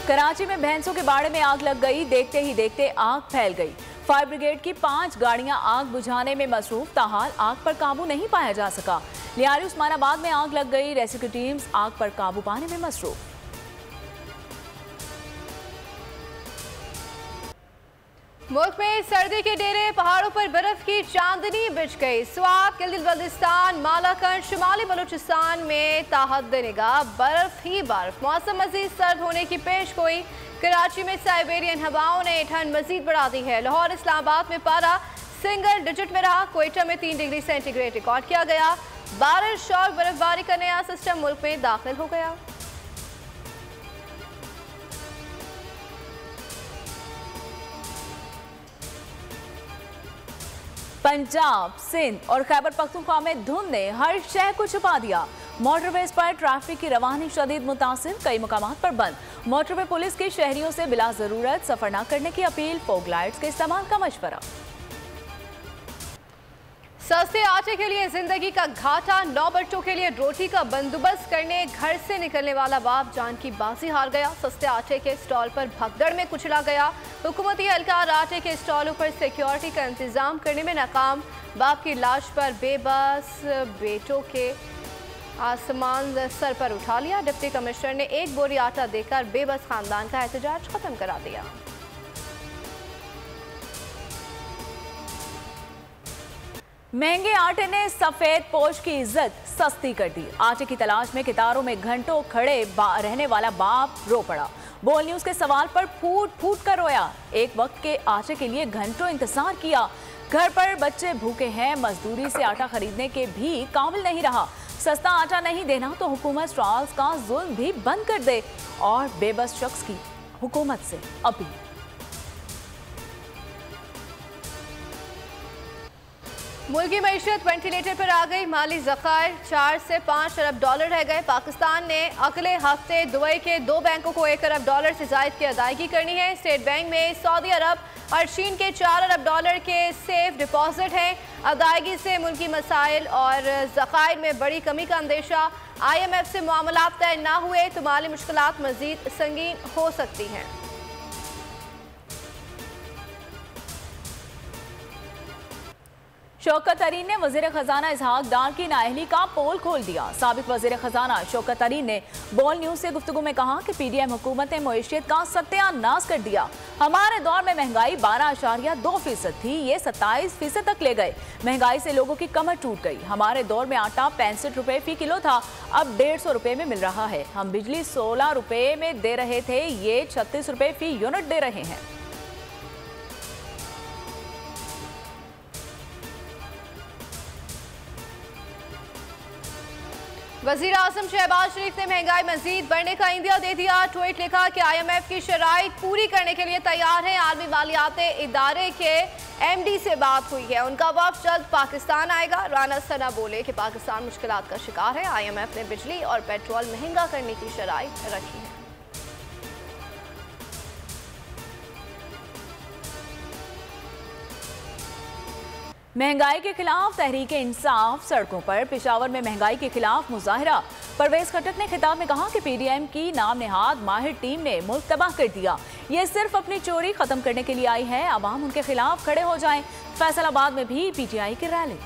कराची में भैंसों के बाड़े में आग लग गई, देखते ही देखते आग फैल गई। फायर ब्रिगेड की 5 गाड़ियां आग बुझाने में मसरूफ, ताहाल आग पर काबू नहीं पाया जा सका। लियारी उस्मानाबाद में आग लग गई, रेस्क्यू टीम्स आग पर काबू पाने में मसरूफ। मुल्क में सर्दी के डेरे, पहाड़ों पर बर्फ की चांदनी बिछ गई। स्वात, गिलगित बल्तिस्तान, मालाकंड, शुमाली बलूचिस्तान में ताहद निगाह बर्फ ही बर्फ। मौसम मजीद सर्द होने की पेशगोई। कराची में साइबेरियन हवाओं ने ठंड मजीद बढ़ा दी है। लाहौर, इस्लामाबाद में पारा सिंगल डिजिट में रहा। क्वेटा में 3 डिग्री सेंटीग्रेड रिकॉर्ड किया गया। बारिश और बर्फबारी का नया सिस्टम मुल्क में दाखिल हो गया। पंजाब, सिंध और खैबर पख्तूनख्वा में धुंध ने हर शय को छुपा दिया। मोटरवेज पर ट्रैफिक की रवानी शदीद मुतासिर, कई मुकामात पर बंद। मोटरवे पुलिस की शहरियों से बिला जरूरत सफर न करने की अपील, फॉग लाइट्स के इस्तेमाल का मशवरा। सस्ते आटे के लिए जिंदगी का घाटा, 9 बच्चों के लिए रोटी का बंदोबस्त करने घर से निकलने वाला बाप जान की बाजी हार गया। सस्ते आटे के स्टॉल पर भगदड़ में कुचला गया। हुकूमती एहलकार आटे के स्टॉलों पर सिक्योरिटी का इंतजाम करने में नाकाम। बाप की लाश पर बेबस बेटों के आसमान सर पर उठा लिया। डिप्टी कमिश्नर ने 1 बोरी आटा देकर बेबस खानदान का एहतजाज खत्म करा दिया। महंगे आटे ने सफेद पोश की इज्जत सस्ती कर दी। आटे की तलाश में कितारों में घंटों खड़े रहने वाला बाप रो पड़ा। बोल न्यूज के सवाल पर फूट फूट कर रोया। एक वक्त के आटे के लिए घंटों इंतजार किया। घर पर बच्चे भूखे हैं, मजदूरी से आटा खरीदने के भी काबिल नहीं रहा। सस्ता आटा नहीं देना तो हुकूमत स्टॉल्स का जुल्म भी बंद कर दे। और बेबस शख्स की हुकूमत से अपील। मुल्क की मईशत वेंटिलेटर पर आ गई। माली ज़खायर 4 से 5 अरब डॉलर रह गए। पाकिस्तान ने अगले हफ्ते दुबई के 2 बैंकों को 1 अरब डॉलर से जायद की अदायगी करनी है। स्टेट बैंक में सऊदी अरब और चीन के 4 अरब डॉलर के सेफ डिपॉजिट हैं। अदायगी से मुल्की मसाइल और ज़खायर में बड़ी कमी का अंदेशा। IMF से मामलात तय न हुए तो माली मुश्किलात मजीद संगीन हो सकती हैं। शौकत तरीन ने वजीर खजाना इसहाक डार की नाअहली का पोल खोल दिया। साबिक वजीर खजाना शौकत तरीन ने बोल न्यूज से गुफ्तगू में कहा कि PDM हुकूमत ने मईशियत का सत्यानाश कर दिया। हमारे दौर में महंगाई 12.2% थी, ये 27% तक ले गए। महंगाई से लोगों की कमर टूट गई। हमारे दौर में आटा 65 रुपए फी किलो था, अब 150 रुपए में मिल रहा है। हम बिजली 16 रुपए में दे रहे थे, ये 36 रुपए फी यूनिट दे रहे हैं। वज़ीर आज़म शहबाज शरीफ ने महंगाई मजीद बढ़ने का इंदिया दे दिया। ट्वीट लिखा कि IMF की शराइत पूरी करने के लिए तैयार है। आलमी मालियात इदारे के MD से बात हुई है, उनका वफ्द जल्द पाकिस्तान आएगा। राना सना बोले कि पाकिस्तान मुश्किलात का शिकार है। IMF ने बिजली और पेट्रोल महंगा करने की शराइत रखी है। महंगाई के खिलाफ तहरीक इंसाफ सड़कों पर। पेशावर में महंगाई के खिलाफ मुजाहिरा। परवेज खट्टक ने खिताब में कहा कि PDM की नाम नेहाद माहिर टीम ने मुल्क तबाह कर दिया। ये सिर्फ अपनी चोरी खत्म करने के लिए आई है। अवाम उनके खिलाफ खड़े हो जाएं। फैसलाबाद में भी PTI की रैली।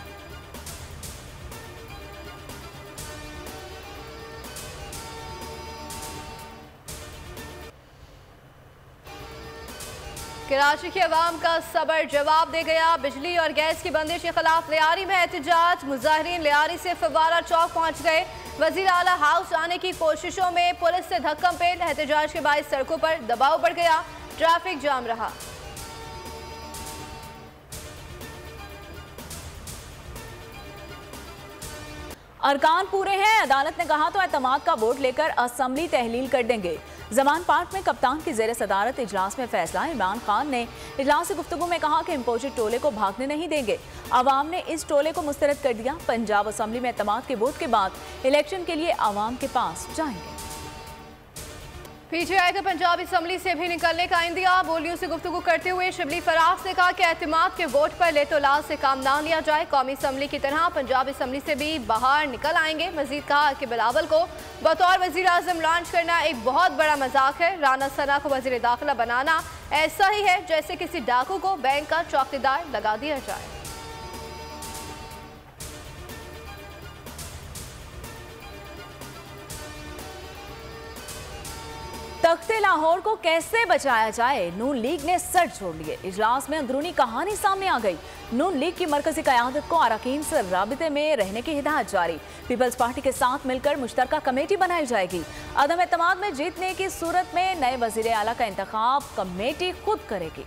कराची के अवाम का सबर जवाब दे गया। बिजली और गैस की बंदिश के खिलाफ लियारी में एहतजाज। मुजाहिरीन लियारी से फव्वारा चौक पहुंच गए। वजीर आला हाउस आने की कोशिशों में पुलिस से धक्कम पेल। एहतजाज के बाद सड़कों पर दबाव बढ़ गया, ट्रैफिक जाम रहा। अरकान पूरे हैं, अदालत ने कहा तो एतमाद का वोट लेकर असेंबली तहलील कर देंगे। जमान पार्क में कप्तान की जेर सदारत इजलास में फैसला। इमरान खान ने इजलास से गुफ्तगू में कहा कि इम्पोजिट टोले को भागने नहीं देंगे। आवाम ने इस टोले को मुस्तरद कर दिया। पंजाब असेंबली में एतमाद के वोट के बाद इलेक्शन के लिए आवाम के पास जाएंगे। पीटीआई का पंजाब असम्बली से भी निकलने का इंदिया। बोल न्यूज से गुफ्तगू करते हुए शिबली फराज ने कहा कि एतमाद के वोट पर लेतो लाल से काम ना लिया जाए। कौमी असम्बली की तरह पंजाब असम्बली से भी बाहर निकल आएंगे। मजीद कहा कि बिलावल को बतौर वजीर आजम लॉन्च करना एक बहुत बड़ा मजाक है। राना सना को वजीर दाखिला बनाना ऐसा ही है जैसे किसी डाकू को बैंक का चौकीदार लगा दिया जाए। तख्ते लाहौर को कैसे बचाया जाए, नून लीग ने सर छोड़ लिए। इजलास में अंदरूनी कहानी सामने आ गई। नून लीग की मरकजी क़यादत को अरकान से राबिते में रहने की हिदायत जारी। पीपल्स पार्टी के साथ मिलकर मुश्तरका कमेटी बनाई जाएगी। अदम एतमाद में जीतने की सूरत में नए वजीर आला का इंतखाब कमेटी खुद करेगी।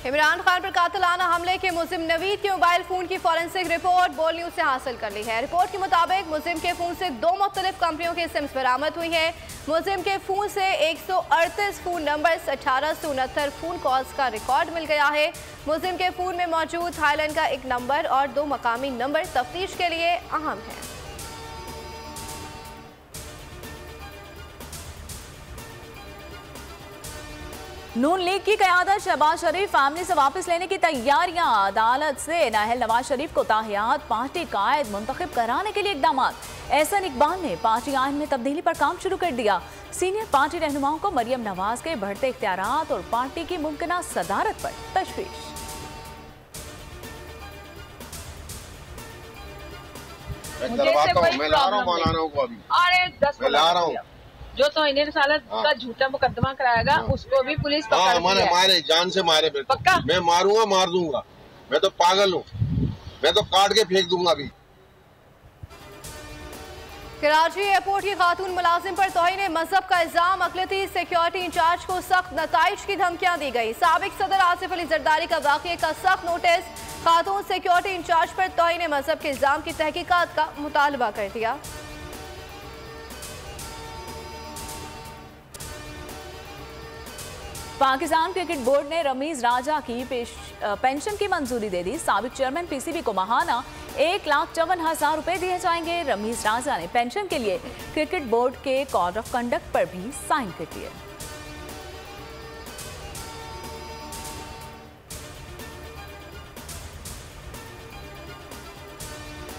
इमरान खान पर कातिलाना हमले के मुलजिम नवीद के मोबाइल फोन की फॉरेंसिक रिपोर्ट बोल न्यूज से हासिल कर ली है। रिपोर्ट के मुताबिक मुलजिम के फोन से 2 मुख्तलिफ कंपनियों के सिम्स बरामद हुई हैं। मुलजिम के फोन से 138 फोन नंबर 1869 फोन कॉल्स का रिकॉर्ड मिल गया है। मुलजिम के फोन में मौजूद थाईलैंड का एक नंबर और 2 मकामी नंबर तफ्तीश के लिए अहम है। नून लीग की क़यादत शहबाज शरीफ फैमिली से वापस लेने की तैयारियां। अदालत से नाहल नवाज शरीफ को ताहियात पार्टी कायद मुंतखब कराने के लिए इकदाम। एहसन इकबाल ने पार्टी आइन में तब्दीली पर काम शुरू कर दिया। सीनियर पार्टी रहनुमाओं को मरियम नवाज के बढ़ते इख्तियारात और पार्टी की मुमकिना सदारत पर तशवीश। जो तो इन्हें रसालत का झूठा मुकदमा कराएगा उसको भी पुलिस मारे जान से मारे पक्का। मैं मारूंगा, मार दूंगा। मैं तो पागल हूँ, मैं तो काट के फेंक दूंगा अभी। कराची एयरपोर्ट की खातून मुलाजिम पर तौहीन मजहब का इल्जाम। अकलियती सिक्योरिटी इंचार्ज को सख्त नताइज की धमकियां दी गई। साबिक सदर आसिफ अली जरदारी का वाक़े का सख्त नोटिस। खातून सिक्योरिटी इंचार्ज पर तौहीन मजहब के इल्जाम की तहकीकात का मुतालबा कर दिया। पाकिस्तान क्रिकेट बोर्ड ने रमीज राजा की पेंशन की मंजूरी दे दी। साबिक चेयरमैन पीसीबी को माहाना 1,54,000 रुपए दिए जाएंगे। रमीज राजा ने पेंशन के लिए क्रिकेट बोर्ड के कोड ऑफ कंडक्ट पर भी साइन कर दिए।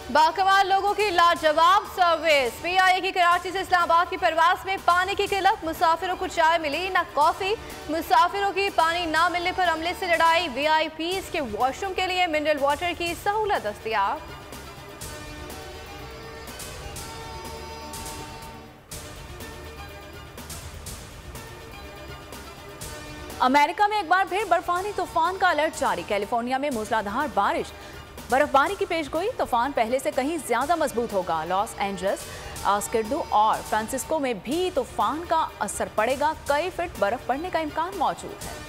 बाकमाल लोगों की लाजवाब सर्विस। पीआईए की कराची से इस्लामाबाद की परवास में पानी की किल्लत। मुसाफिरों को चाय मिली ना कॉफी। मुसाफिरों की पानी ना मिलने पर अमले से लड़ाई। वीआईपीज़ के वॉशरूम के लिए मिनरल वाटर की सहूलत दस्तयाब। अमेरिका में एक बार फिर बर्फानी तूफान का अलर्ट जारी। कैलिफोर्निया में मूसलाधार बारिश, बर्फबारी की पेशगोई। तूफान पहले से कहीं ज्यादा मजबूत होगा। लॉस एंजल्स, आस्किर्डो और फ्रांसिस्को में भी तूफान का असर पड़ेगा। कई फीट बर्फ पड़ने का इम्कान मौजूद है।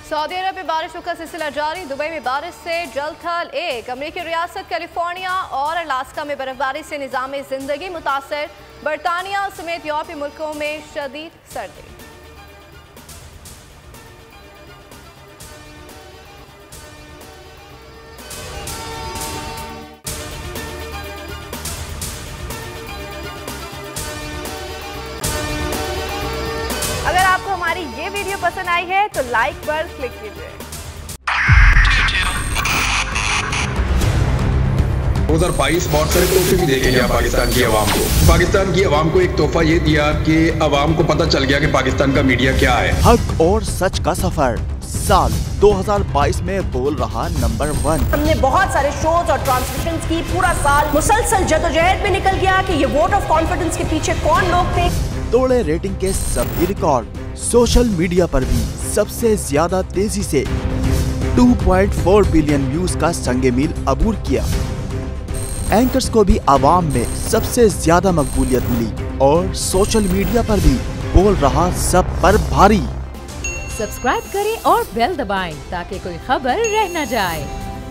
सऊदी अरब में बारिशों का सिलसिला जारी। दुबई में बारिश से जल थल एक। अमेरिकी रियासत कैलिफोर्निया और अलास्का में बर्फबारी से निज़ाम जिंदगी मुतासर। बरतानिया समेत यूरोपीय मुल्कों में शदीद सर्दी। अगर आपको हमारी ये वीडियो पसंद आई है तो लाइक पर क्लिक कीजिए। 2022 बहुत सारे तोहफे भी देके गया पाकिस्तान की आवाम को। पाकिस्तान की आवाम को एक तोहफा ये दिया कि आवाम को पता चल गया कि पाकिस्तान का मीडिया क्या है। हक और सच का सफर साल 2022 में बोल रहा नंबर 1। हमने बहुत सारे शोज और ट्रांसमिशंस की। पूरा साल मुसलसल जदोजहद में निकल गया कि ये वोट ऑफ कॉन्फिडेंस के पीछे कौन लोग थे। तोड़े रेटिंग के सभी रिकॉर्ड। सोशल मीडिया पर भी सबसे ज्यादा तेजी से 2.4 बिलियन व्यूज का संगे मील अबूर किया। एंकर्स को भी आवाम में सबसे ज्यादा मकबूलियत मिली और सोशल मीडिया पर भी बोल रहा सब पर भारी। सब्सक्राइब करें और बेल दबाएं ताकि कोई खबर रह न जाए।